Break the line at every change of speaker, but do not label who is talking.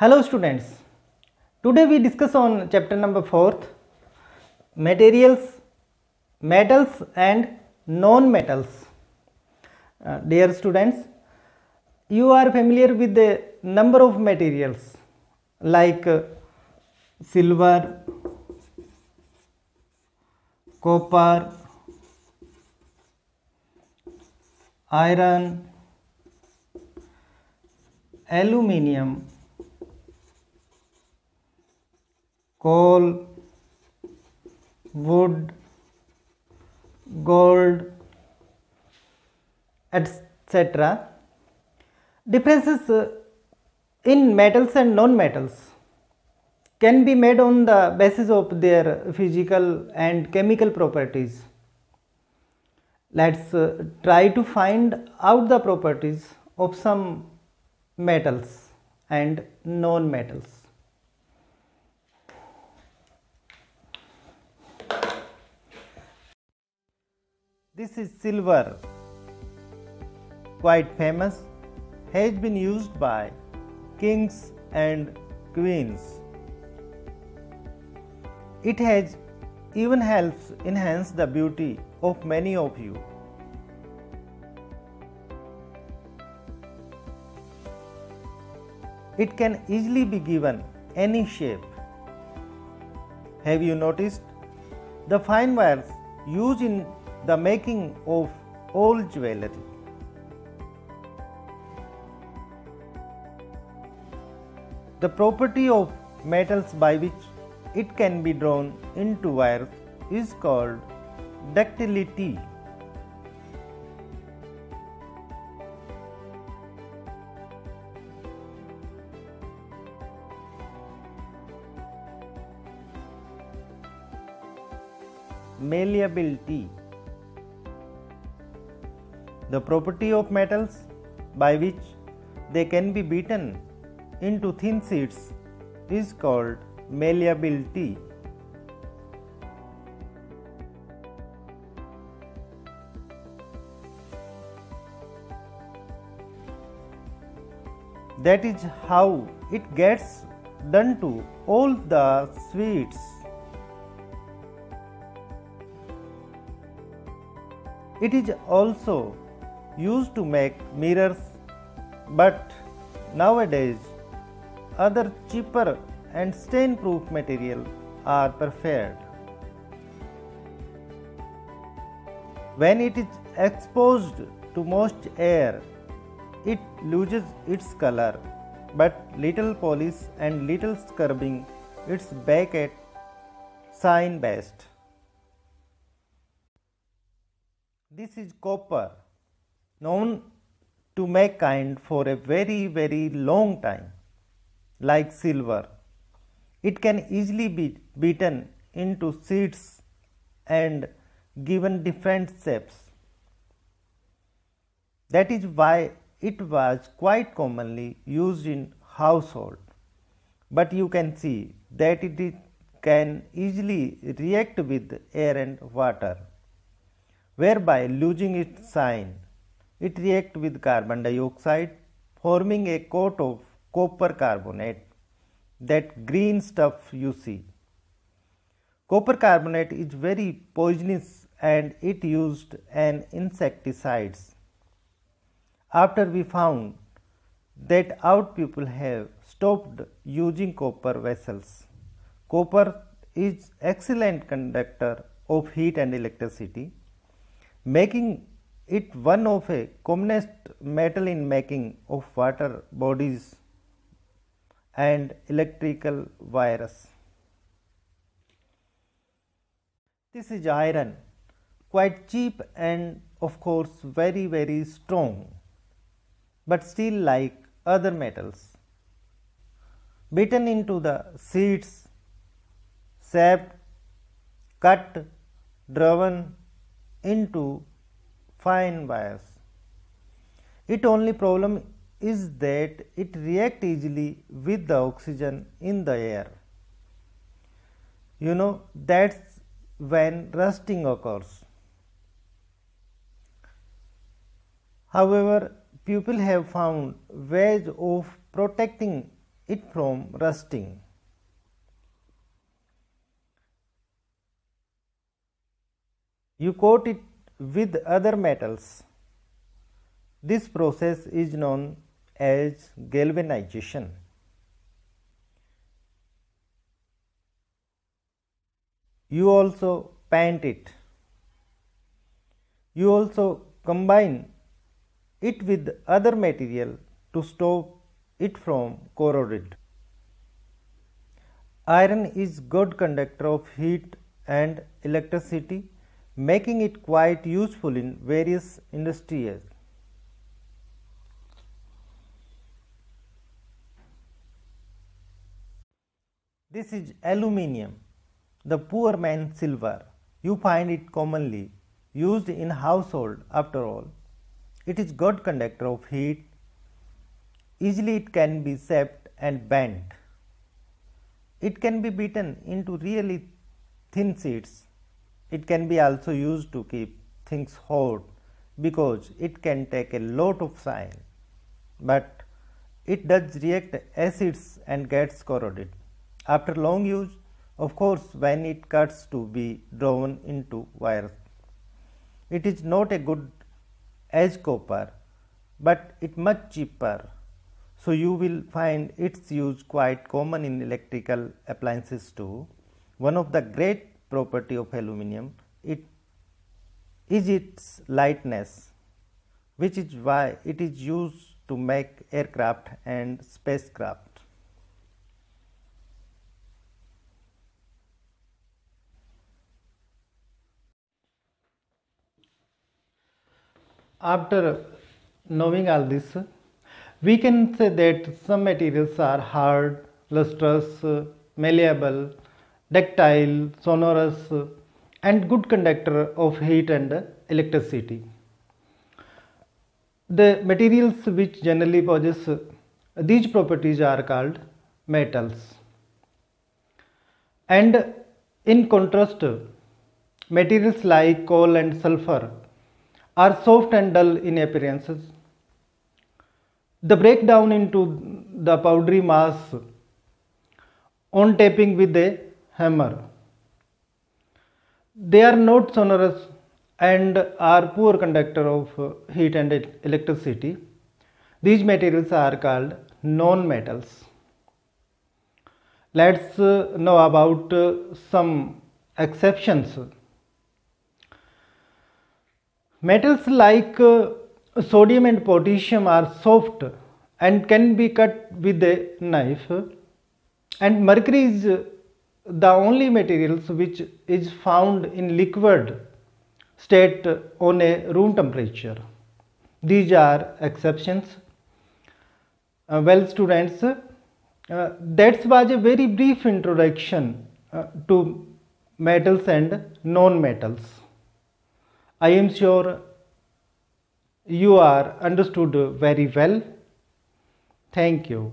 Hello students, today we discuss on chapter number 4th, materials, metals and non-metals. Dear students, you are familiar with the number of materials like silver, copper, iron, aluminium, coal, wood, gold, etc. Differences in metals and non-metals can be made on the basis of their physical and chemical properties. Let's try to find out the properties of some metals and non-metals. This is silver, quite famous, has been used by kings and queens. It has even helps enhance the beauty of many of you. It can easily be given any shape. Have you noticed the fine wires used in the making of old jewelry? The property of metals by which it can be drawn into wires is called ductility. Malleability. The property of metals by which they can be beaten into thin sheets is called malleability. That is how it gets done to all the sweets. It is also used to make mirrors, but nowadays other cheaper and stain-proof material are preferred. When it is exposed to moist air, it loses its color, but little polish and little scrubbing its back at shine best. This is copper, known to make kind for a very long time. Like silver, it can easily be beaten into sheets and given different shapes. That is why it was quite commonly used in household. But you can see that it can easily react with air and water, whereby losing its shine. It reacts with carbon dioxide, forming a coat of copper carbonate, that green stuff you see. Copper carbonate is very poisonous and it used as insecticides. After we found that our people have stopped using copper vessels. Copper is excellent conductor of heat and electricity, making it one of a commonest metal in making of water bodies and electrical wires. This is iron, quite cheap and of course very strong, but still like other metals. Beaten into the sheets, shaped, cut, driven into fine wires. Its only problem is that it reacts easily with the oxygen in the air. That's when rusting occurs. However, people have found ways of protecting it from rusting. You coat it with other metals. This process is known as galvanization. You also paint it. You also combine it with other material to stop it from corroded. Iron is good conductor of heat and electricity, making it quite useful in various industries. This is aluminium, the poor man's silver. You find it commonly used in household. After all, it is good conductor of heat. Easily it can be shaped and bent. It can be beaten into really thin sheets. It can be also used to keep things hot because it can take a lot of shine, but it does react acids and gets corroded. After long use, of course, when it cuts to be drawn into wires. It is not a good as copper, but it much cheaper. So you will find its use quite common in electrical appliances too. One of the great property of aluminium is its lightness, which is why it is used to make aircraft and spacecraft. After knowing all this, we can say that some materials are hard, lustrous, malleable, ductile, sonorous, and good conductor of heat and electricity. The materials which generally possess these properties are called metals. And in contrast, materials like coal and sulfur are soft and dull in appearances. The breakdown into the powdery mass on tapping with a hammer. They are not sonorous and are poor conductor of heat and electricity. These materials are called non-metals. Let's know about some exceptions. Metals like sodium and potassium are soft and can be cut with a knife, and mercury is the only materials which is found in liquid state on a room temperature. These are exceptions. Well students, that was a very brief introduction to metals and non-metals. I am sure you are understood very well. Thank you.